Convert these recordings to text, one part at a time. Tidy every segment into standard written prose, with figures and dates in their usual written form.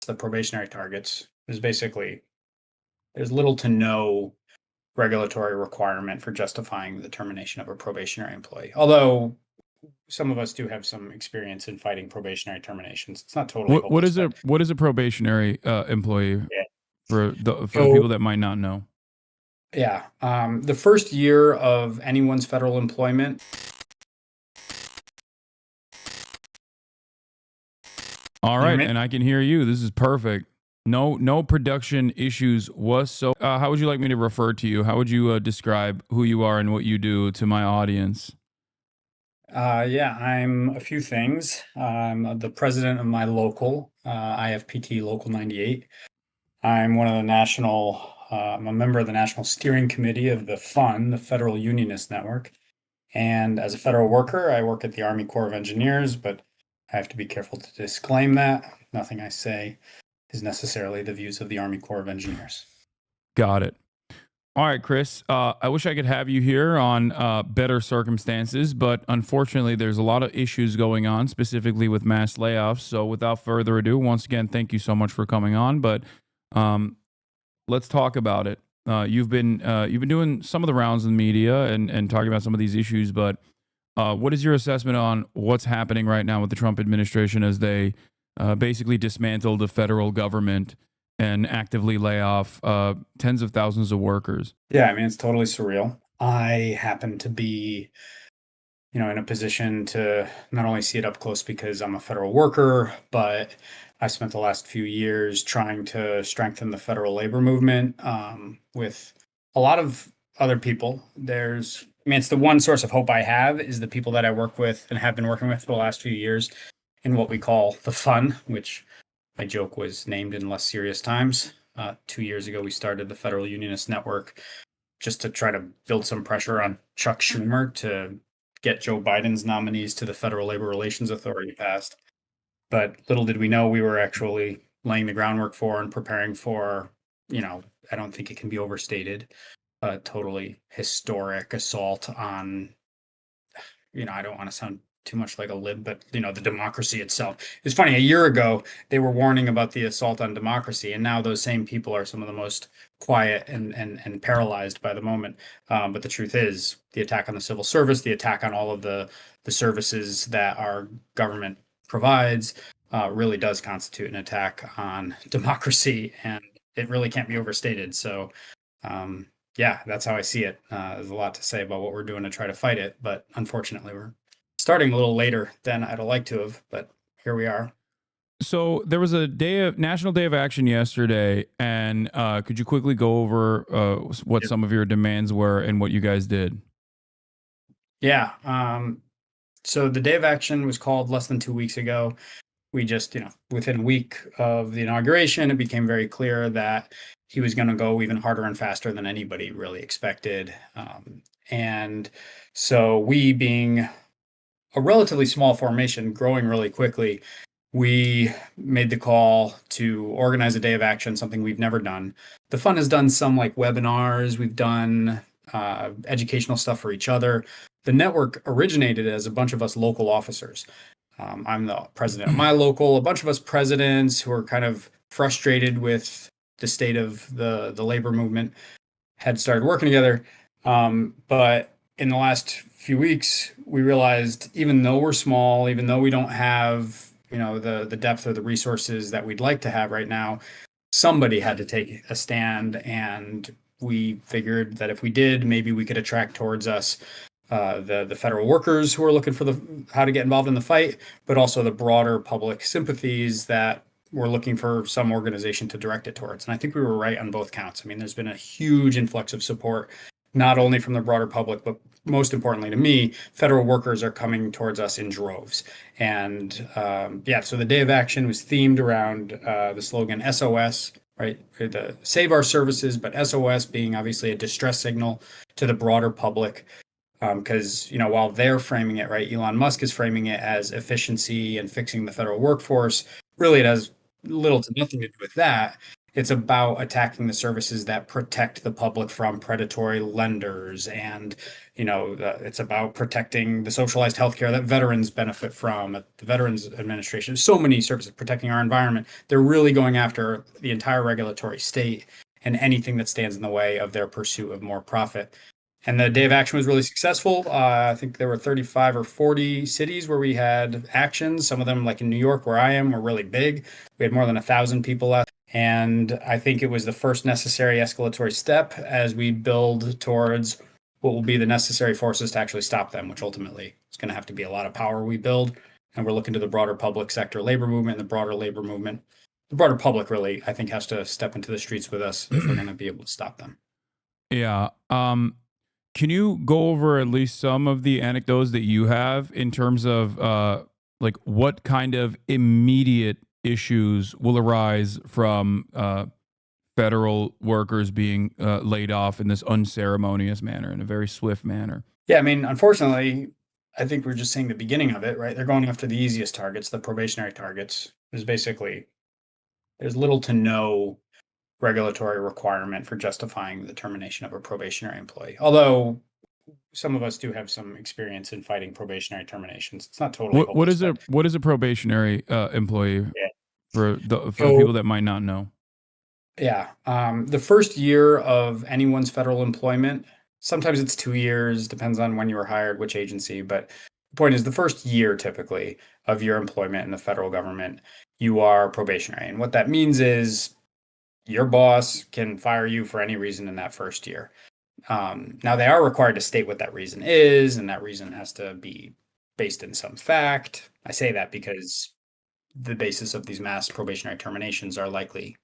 the probationary targets. There's little to no regulatory requirement for justifying the termination of a probationary employee. Although some of us do have some experience in fighting probationary terminations. It's not totally What hopeless, is a but what is a probationary employee yeah. for the So people that might not know? yeah, the first year of anyone's federal employment. All Can you hear right, me? and I can hear you. This is perfect. No production issues whatsoever. How would you like me to refer to you? How would you describe who you are and what you do to my audience? Yeah, I'm a few things. I'm the president of my local, IFPT Local 98. I'm one of the I'm a member of the National Steering Committee of the FUN, the Federal Unionist Network. And as a federal worker, I work at the Army Corps of Engineers, but I have to be careful to disclaim that. Nothing I say is necessarily the views of the Army Corps of Engineers. Got it. All right, Chris. I wish I could have you here on better circumstances, but unfortunately, there's a lot of issues going on, specifically with mass layoffs. So, without further ado, once again, thank you so much for coming on. But um, let's talk about it. You've been doing some of the rounds in the media and talking about some of these issues, but what is your assessment on what's happening right now with the Trump administration as they basically dismantle the federal government and actively lay off tens of thousands of workers? Yeah, I mean, it's totally surreal. I happen to be, in a position to not only see it up close because I'm a federal worker, but I spent the last few years trying to strengthen the federal labor movement with a lot of other people. It's the one source of hope I have is the people that I work with and have been working with for the last few years in what we call the fun, which I joke was named in less serious times. 2 years ago, we started the Federal Unionist Network just to try to build some pressure on Chuck Schumer to get Joe Biden's nominees to the Federal Labor Relations Authority passed. But little did we know we were actually laying the groundwork for and preparing for, I don't think it can be overstated, a totally historic assault on, I don't want to sound too much like a lib, but the democracy itself. It's funny, a year ago they were warning about the assault on democracy, and now those same people are some of the most quiet and paralyzed by the moment. But the truth is, the attack on the civil service, the attack on all of the services that our government provides, really does constitute an attack on democracy, and it really can't be overstated. So, yeah, that's how I see it. There's a lot to say about what we're doing to try to fight it, but unfortunately, we're starting a little later than I'd like to have. But here we are. So there was a National Day of Action yesterday, and could you quickly go over what Yep. some of your demands were and what you guys did? Yeah. So the day of action was called less than 2 weeks ago. We just, within a week of the inauguration, it became very clear that he was going to go even harder and faster than anybody really expected. And so we, being a relatively small formation, growing really quickly, we made the call to organize a day of action, something we've never done. The fund has done some like webinars, we've done educational stuff for each other. The network originated as a bunch of us local officers. I'm the president of my local, a bunch of us presidents who are kind of frustrated with the state of the labor movement had started working together. But in the last few weeks, we realized even though we're small, even though we don't have, the depth or the resources that we'd like to have right now, somebody had to take a stand. And we figured that if we did, maybe we could attract towards us the federal workers who are looking for how to get involved in the fight, but also the broader public sympathies that we're looking for some organization to direct it towards. And I think we were right on both counts. I mean, there's been a huge influx of support, not only from the broader public, but most importantly to me, federal workers are coming towards us in droves. And yeah, so the day of action was themed around the slogan SOS, right? The save our services, but SOS being obviously a distress signal to the broader public. Because, while they're framing it, right, Elon Musk is framing it as efficiency and fixing the federal workforce. Really, it has little to nothing to do with that. It's about attacking the services that protect the public from predatory lenders. And, it's about protecting the socialized healthcare that veterans benefit from at the Veterans Administration. So many services protecting our environment. They're really going after the entire regulatory state and anything that stands in the way of their pursuit of more profit. And the day of action was really successful. I think there were 35 or 40 cities where we had actions. Some of them, like in New York, where I am, were really big. We had more than 1,000 people out. And I think it was the first necessary escalatory step as we build towards what will be the necessary forces to actually stop them, which ultimately is going to have to be a lot of power we build. And we're looking to the broader public sector labor movement and the broader labor movement. The broader public really, I think, has to step into the streets with us if we're going to be able to stop them. Yeah. Can you go over at least some of the anecdotes that you have in terms of like what kind of immediate issues will arise from federal workers being laid off in this unceremonious manner, in a very swift manner? Yeah, I mean, unfortunately, I think we're just seeing the beginning of it, right? They're going after the easiest targets, the probationary targets. There's little to no regulatory requirement for justifying the termination of a probationary employee. Although some of us do have some experience in fighting probationary terminations. It's not totally What hopeless, is a but what is a probationary employee yeah. for the So people that might not know? yeah, the first year of anyone's federal employment, sometimes it's 2 years, depends on when you were hired, which agency. But the point is, the first year typically of your employment in the federal government, you are probationary. And what that means is your boss can fire you for any reason in that first year. Now, they are required to state what that reason is, and that reason has to be based in some fact. I say that because the basis of these mass probationary terminations are likely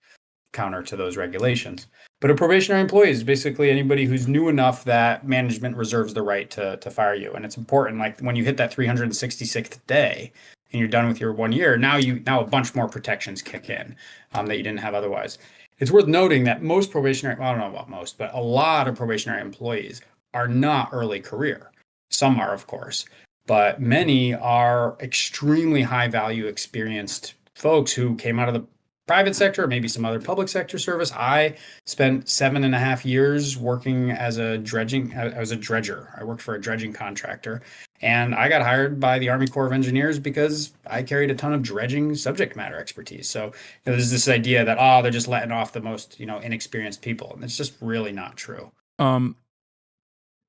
counter to those regulations. But a probationary employee is basically anybody who's new enough that management reserves the right to fire you. And it's important, like when you hit that 366th day and you're done with your 1 year, now a bunch more protections kick in that you didn't have otherwise. It's worth noting that most probationary, well, I don't know about most, but a lot of probationary employees are not early career. Some are, of course, but many are extremely high value, experienced folks who came out of the private sector, maybe some other public sector service. I spent 7.5 years working as a dredger. I worked for a dredging contractor, and I got hired by the Army Corps of Engineers because I carried a ton of dredging subject matter expertise. So there's this idea that, oh, they're just letting off the most, inexperienced people, and it's just really not true. Um,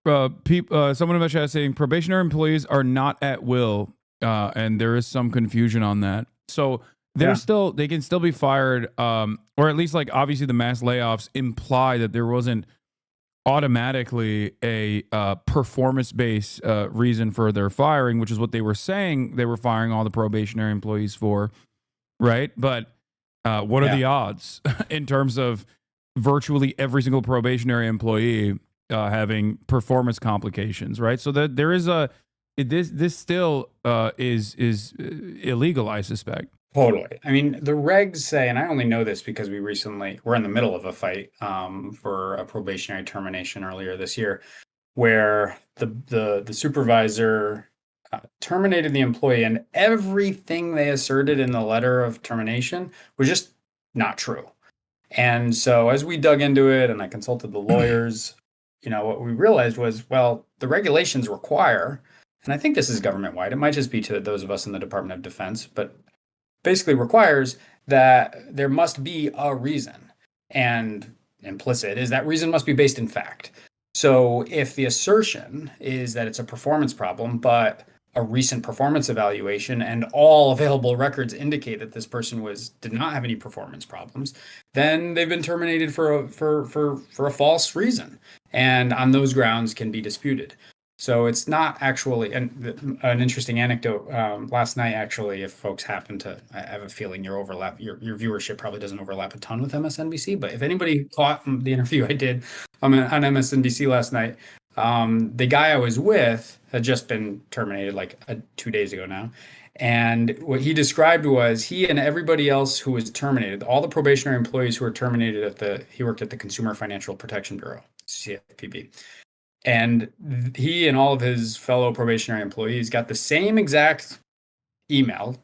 someone in the chat is saying probationary employees are not at will, and there is some confusion on that. So Yeah. they can still be fired, or at least like obviously the mass layoffs imply that there wasn't automatically a performance based reason for their firing, which is what they were saying they were firing all the probationary employees for, right? But what are Yeah. the odds in terms of virtually every single probationary employee having performance complications, right? So that there is this still is illegal, I suspect. Totally. I mean, the regs say, and I only know this because we're in the middle of a fight for a probationary termination earlier this year, where the supervisor terminated the employee, and everything they asserted in the letter of termination was just not true. And so as we dug into it and I consulted the lawyers, what we realized was, well, the regulations require, and I think this is government wide, it might just be to those of us in the Department of Defense, but basically requires that there must be a reason. And implicit is that reason must be based in fact. So if the assertion is that it's a performance problem, but a recent performance evaluation and all available records indicate that this person did not have any performance problems, then they've been terminated for a false reason, and on those grounds can be disputed. So it's not actually an interesting anecdote. Last night, actually, if folks happen to, I have a feeling your viewership probably doesn't overlap a ton with MSNBC. But if anybody caught the interview I did on MSNBC last night, the guy I was with had just been terminated like 2 days ago now. And what he described was he and everybody else who was terminated, all the probationary employees who were terminated he worked at the Consumer Financial Protection Bureau, CFPB. And he and all of his fellow probationary employees got the same exact email,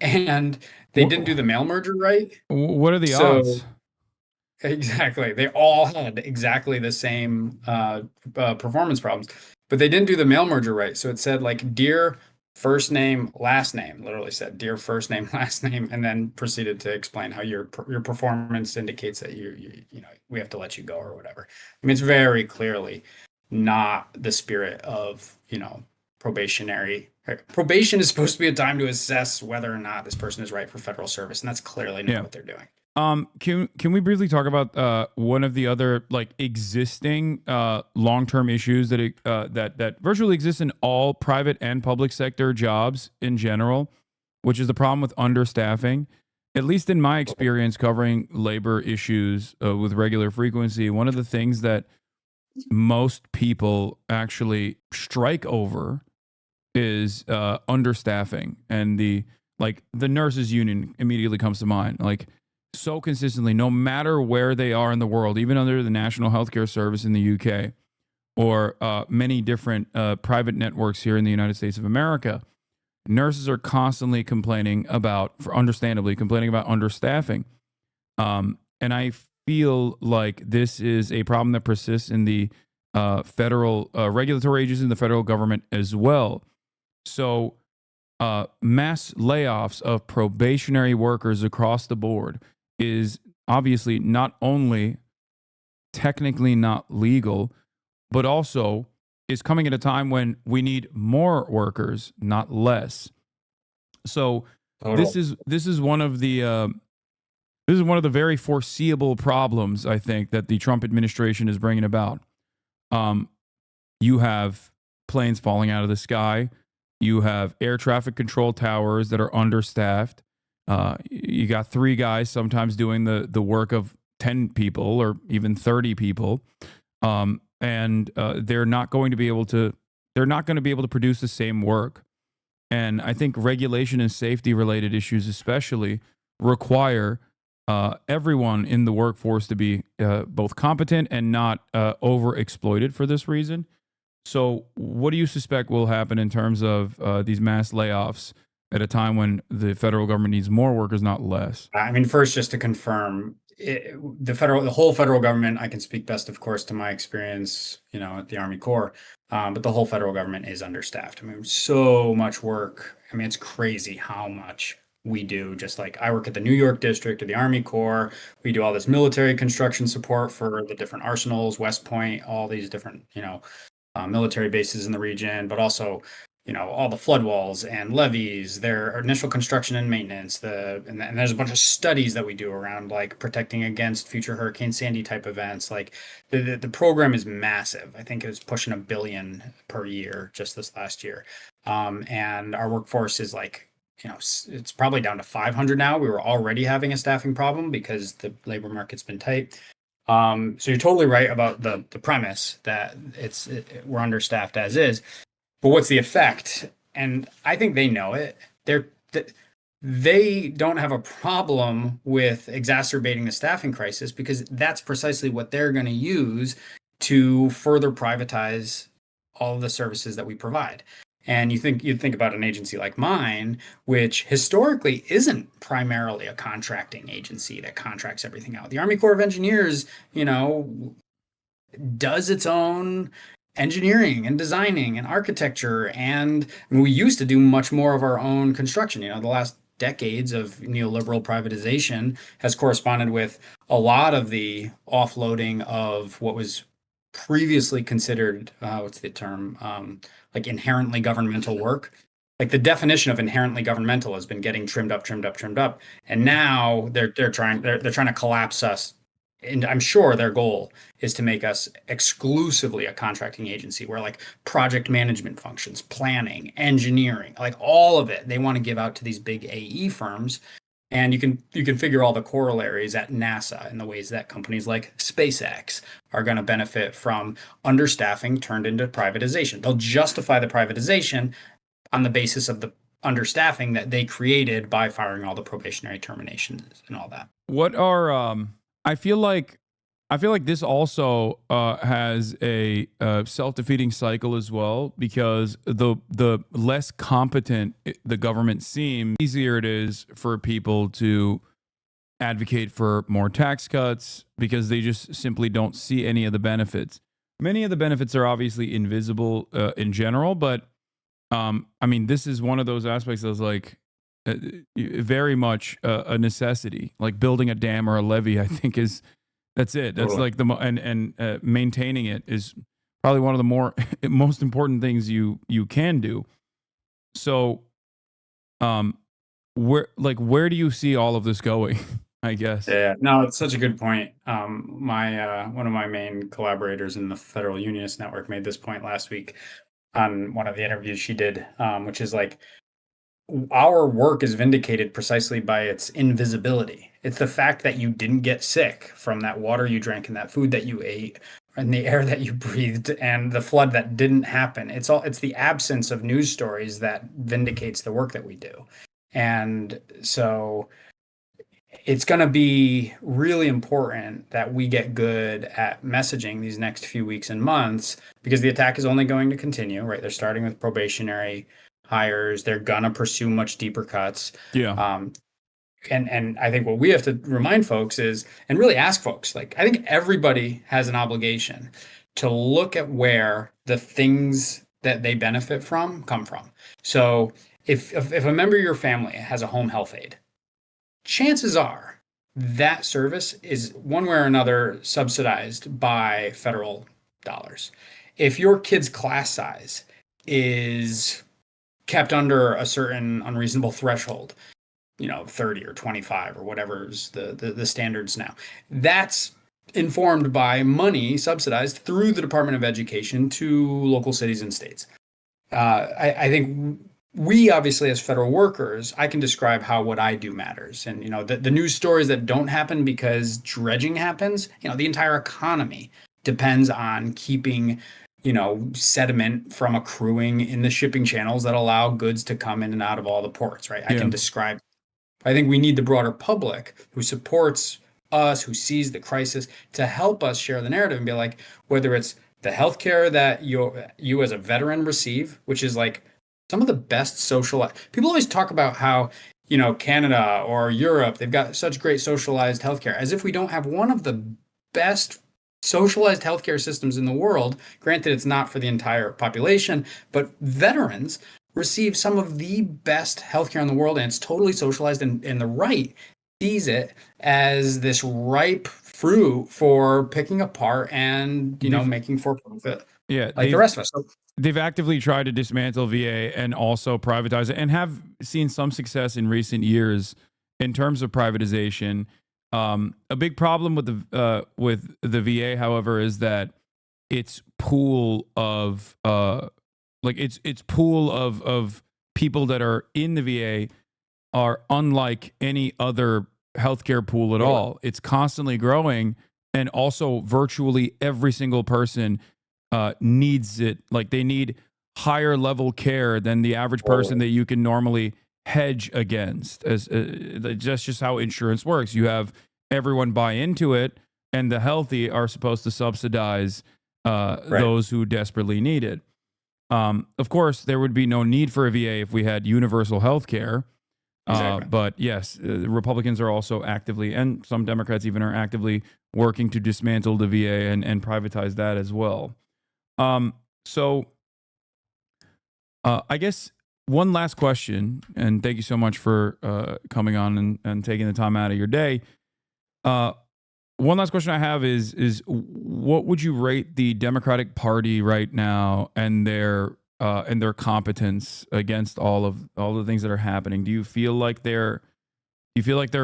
and they didn't do the mail merger right. What are the So odds? Exactly. They all had exactly the same performance problems, but they didn't do the mail merger right. So it said like dear first name, last name, literally said dear first name, last name, and then proceeded to explain how your performance indicates that you know we have to let you go or whatever. I mean, it's very clearly not the spirit of, you know, probationary. Probation is supposed to be a time to assess whether or not this person is right for federal service, and that's clearly not Yeah. what they're doing. Can we briefly talk about one of the other like existing long-term issues that virtually exists in all private and public sector jobs in general, which is the problem with understaffing. At least in my experience covering labor issues with regular frequency, one of the things that most people actually strike over is understaffing, and the nurses union immediately comes to mind. Like so consistently, no matter where they are in the world, even under the National Healthcare Service in the UK or many different private networks here in the United States of America, nurses are constantly complaining about, for understandably, complaining about understaffing. And I feel like this is a problem that persists in the federal regulatory agencies in the federal government as well. So, mass layoffs of probationary workers across the board is obviously not only technically not legal, but also is coming at a time when we need more workers, not less. So, Total. this is one of the this is one of the very foreseeable problems I think that the Trump administration is bringing about. Um, you have planes falling out of the sky. You have air traffic control towers that are understaffed. You got three guys sometimes doing the work of 10 people or even 30 people. And they're not going to be able to produce the same work. And I think regulation and safety related issues especially require everyone in the workforce to be both competent and not overexploited for this reason. So, what do you suspect will happen in terms of these mass layoffs at a time when the federal government needs more workers, not less? I mean, first, just to confirm, the whole federal government, I can speak best, of course, to my experience, you know, at the Army Corps, but the whole federal government is understaffed. I mean, so much work. I mean, it's crazy how much we do. Just like I work at the New York district of the Army Corps, we do all this military construction support for the different arsenals, West Point, all these different, you know, military bases in the region, but also, you know, all the flood walls and levees, their initial construction and maintenance, and there's a bunch of studies that we do around like protecting against future Hurricane Sandy type events. Like the program is massive. I think it was pushing $1 billion per year just this last year. And our workforce is like, you know, it's probably down to 500 now. We were already having a staffing problem because the labor market's been tight. So you're totally right about the premise that we're understaffed as is. But what's the effect? And I think they know it. They don't have a problem with exacerbating the staffing crisis because that's precisely what they're going to use to further privatize all of the services that we provide. And you'd think about an agency like mine, which historically isn't primarily a contracting agency that contracts everything out. The Army Corps of Engineers, you know, does its own engineering and designing and architecture. And I mean, we used to do much more of our own construction. You know, the last decades of neoliberal privatization has corresponded with a lot of the offloading of what was previously considered, what's the term, like inherently governmental work. Like the definition of inherently governmental has been getting trimmed up, trimmed up, trimmed up, and now they're trying to collapse us. And I'm sure their goal is to make us exclusively a contracting agency where like project management functions, planning, engineering, like all of it, they want to give out to these big AE firms. And you can figure all the corollaries at NASA in the ways that companies like SpaceX are going to benefit from understaffing turned into privatization. They'll justify the privatization on the basis of the understaffing that they created by firing all the probationary terminations and all that. What are I feel like this also has a self-defeating cycle as well, because the less competent the government seems, easier it is for people to advocate for more tax cuts because they just simply don't see any of the benefits. Many of the benefits are obviously invisible in general, but I mean, this is one of those aspects that's like uh, very much a necessity. Like building a dam or a levee, I think is that's it. That's Totally. like and maintaining it is probably one of the more most important things you can do. So, um, where do you see all of this going? I guess. Yeah, no, it's such a good point. My one of my main collaborators in the Federal Unionist Network made this point last week on one of the interviews she did, which is like our work is vindicated precisely by its invisibility. It's the fact that you didn't get sick from that water you drank and that food that you ate and the air that you breathed and the flood that didn't happen. It's the absence of news stories that vindicates the work that we do. And so it's going to be really important that we get good at messaging these next few weeks and months because the attack is only going to continue, right? They're starting with probationary hires. They're going to pursue much deeper cuts. Yeah. Um, and I think what we have to remind folks is, and really ask folks, like, I think everybody has an obligation to look at where the things that they benefit from come from. So if a member of your family has a home health aide, chances are that service is one way or another subsidized by federal dollars. If your kid's class size is kept under a certain unreasonable threshold, 30 or 25 or whatever's the standards now, that's informed by money subsidized through the Department of Education to local cities and states. I think we obviously as federal workers, I can describe how what I do matters. And the news stories that don't happen because dredging happens, the entire economy depends on keeping, sediment from accruing in the shipping channels that allow goods to come in and out of all the ports, right? I Yeah. can describe. I think we need the broader public who supports us, who sees the crisis, to help us share the narrative and be like, whether it's the healthcare that you as a veteran receive, which is like some of the best social. People always talk about how, Canada or Europe, they've got such great socialized healthcare, as if we don't have one of the best socialized healthcare systems in the world. Granted, it's not for the entire population, but veterans receive some of the best healthcare in the world, and it's totally socialized. And the right sees it as this ripe fruit for picking apart and They've making for profit, yeah, like the rest of us. So, they've actively tried to dismantle VA and also privatize it, and have seen some success in recent years in terms of privatization. A big problem with the VA, however, is that its pool of its pool of people that are in the VA are unlike any other healthcare pool at totally. all. It's constantly growing, and also virtually every single person needs it. Like they need higher level care than the average person Totally. that you can normally hedge against. As that's just how insurance works. You have everyone buy into it, and the healthy are supposed to subsidize Right. those who desperately need it. Of course, there would be no need for a VA if we had universal health care. Exactly. But yes, Republicans are also actively, and some Democrats even are actively working to dismantle the VA and privatize that as well. So I guess one last question, and thank you so much for coming on and taking the time out of your day. Uh, one last question I have is what would you rate the Democratic Party right now and their competence against all the things that are happening? Do you feel like they're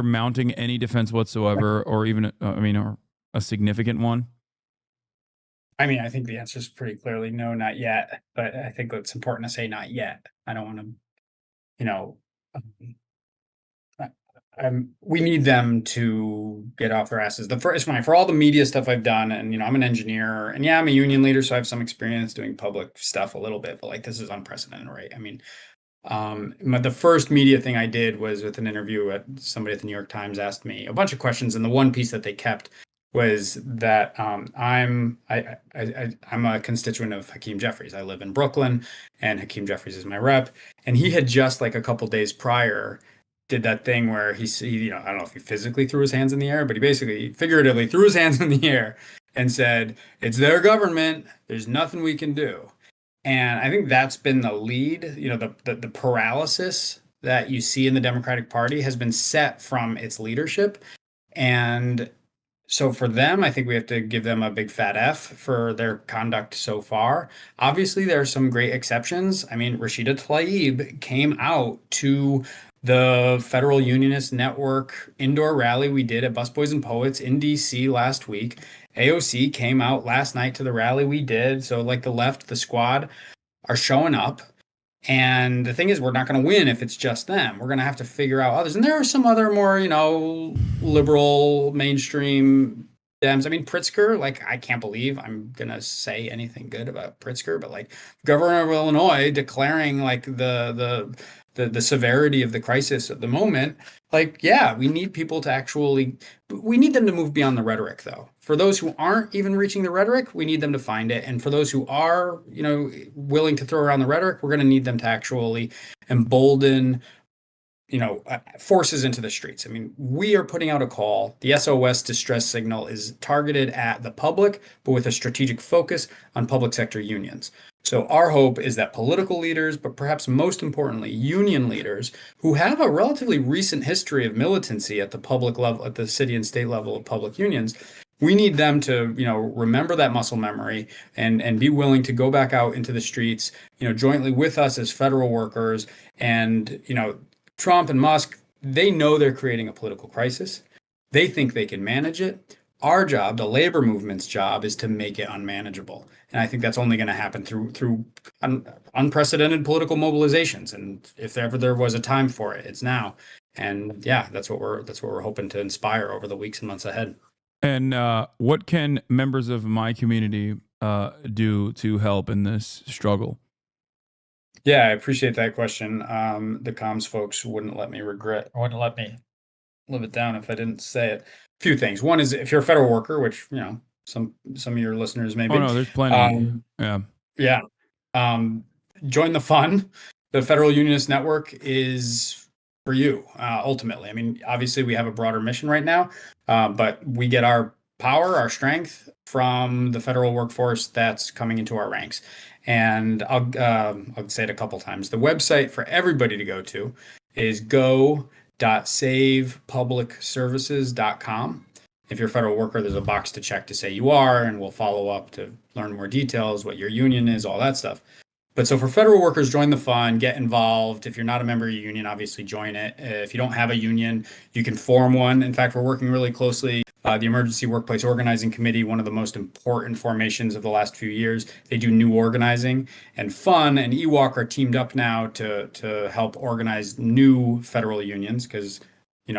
mounting any defense whatsoever, or even or a significant one? I mean, I think the answer is pretty clearly no, not yet. But I think it's important to say not yet. I don't want to, you know, um, I- we need them to get off their asses. The first, it's funny for all the media stuff I've done, and I'm an engineer, and yeah, I'm a union leader, so I have some experience doing public stuff a little bit. But like, this is unprecedented, right? I mean, the first media thing I did was with an interview at somebody at the New York Times asked me a bunch of questions, and the one piece that they kept was that I'm a constituent of Hakeem Jeffries. I live in Brooklyn, and Hakeem Jeffries is my rep, and he had just like a couple days prior did that thing where I don't know if he physically threw his hands in the air, but he basically figuratively threw his hands in the air and said, "It's their government. There's nothing we can do." And I think that's been the lead. The paralysis that you see in the Democratic Party has been set from its leadership. And so for them, I think we have to give them a big fat F for their conduct so far. Obviously, there are some great exceptions. I mean, Rashida Tlaib came out to the Federal Unionist Network indoor rally we did at Busboys and Poets in DC last week. AOC came out last night to the rally we did. So, like the left, the squad are showing up. And the thing is, we're not going to win if it's just them. We're going to have to figure out others. And there are some other more, liberal, mainstream Dems. I mean, Pritzker, like, I can't believe I'm going to say anything good about Pritzker, but like, Governor of Illinois declaring like the severity of the crisis at the moment. Like, yeah, we need people to actually, we need them to move beyond the rhetoric, though. For those who aren't even reaching the rhetoric, we need them to find it. And for those who are, willing to throw around the rhetoric, we're going to need them to actually embolden, forces into the streets. I mean, we are putting out a call. The SOS distress signal is targeted at the public, but with a strategic focus on public sector unions. So our hope is that political leaders, but perhaps most importantly, union leaders who have a relatively recent history of militancy at the public level, at the city and state level of public unions, we need them to, remember that muscle memory and be willing to go back out into the streets, jointly with us as federal workers. And, Trump and Musk, they know they're creating a political crisis. They think they can manage it. Our job, the labor movement's job, is to make it unmanageable. And I think that's only going to happen through unprecedented political mobilizations. And if ever there was a time for it, it's now. And yeah, that's what we're hoping to inspire over the weeks and months ahead. And what can members of my community do to help in this struggle? Yeah, I appreciate that question. The comms folks wouldn't let me live it down if I didn't say it. A few things. One is if you're a federal worker, which some of your listeners may be. Oh no, there's plenty. Yeah. Yeah. Join the fun. The Federal Unionist Network is for you, ultimately. I mean, obviously we have a broader mission right now, but we get our power, our strength from the federal workforce that's coming into our ranks. And I'll say it a couple times. The website for everybody to go to is go.savepublicservices.com. If you're a federal worker, there's a box to check to say you are, and we'll follow up to learn more details, what your union is, all that stuff. But so for federal workers, join the fun, get involved. If you're not a member of your union, obviously join it. If you don't have a union, you can form one. In fact, we're working really closely. The Emergency Workplace Organizing Committee, one of the most important formations of the last few years, they do new organizing. And Fun and EWalk are teamed up now to help organize new federal unions because,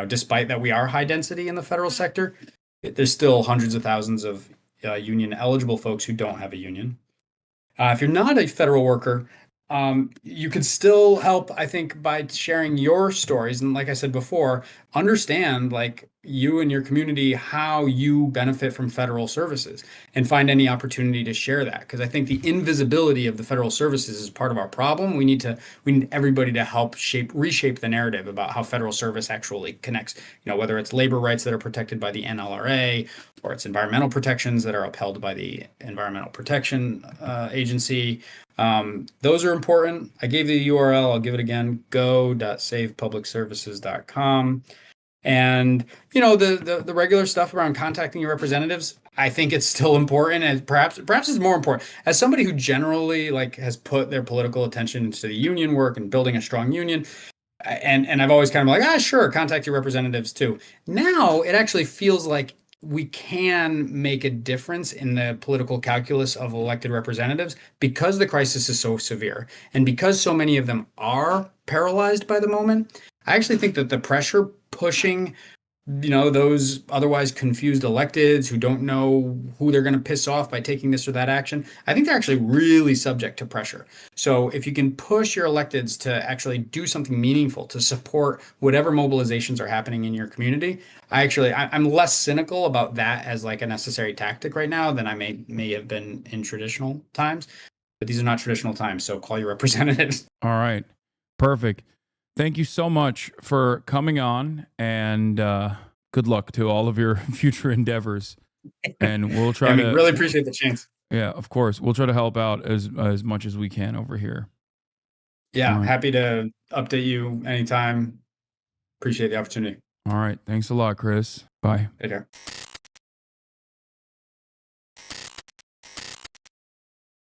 despite that we are high density in the federal sector, there's still hundreds of thousands of union eligible folks who don't have a union. If you're not a federal worker, you could still help, I think, by sharing your stories. And like I said before, understand like you and your community, how you benefit from federal services and find any opportunity to share that. Because I think the invisibility of the federal services is part of our problem. We need everybody to help reshape the narrative about how federal service actually connects, whether it's labor rights that are protected by the NLRA or it's environmental protections that are upheld by the Environmental Protection Agency. Those are important. I gave the URL. I'll give it again, go.savepublicservices.com. And, the regular stuff around contacting your representatives, I think it's still important, and perhaps it's more important. As somebody who generally like has put their political attention into the union work and building a strong union, and I've always kind of like, sure, contact your representatives too. Now it actually feels like we can make a difference in the political calculus of elected representatives because the crisis is so severe and because so many of them are paralyzed by the moment. I actually think that the pressure pushing, those otherwise confused electeds who don't know who they're going to piss off by taking this or that action, I think they're actually really subject to pressure. So if you can push your electeds to actually do something meaningful to support whatever mobilizations are happening in your community, I'm less cynical about that as like a necessary tactic right now than I may have been in traditional times. But these are not traditional times, so call your representatives. All right. Perfect. thank you so much for coming on, and good luck to all of your future endeavors. And we'll try And we to really appreciate the chance. Yeah, of course. We'll try to help out as much as we can over here. All Yeah, right. happy to update you anytime. Appreciate the opportunity. All right. Thanks a lot, Chris. Bye. Take care.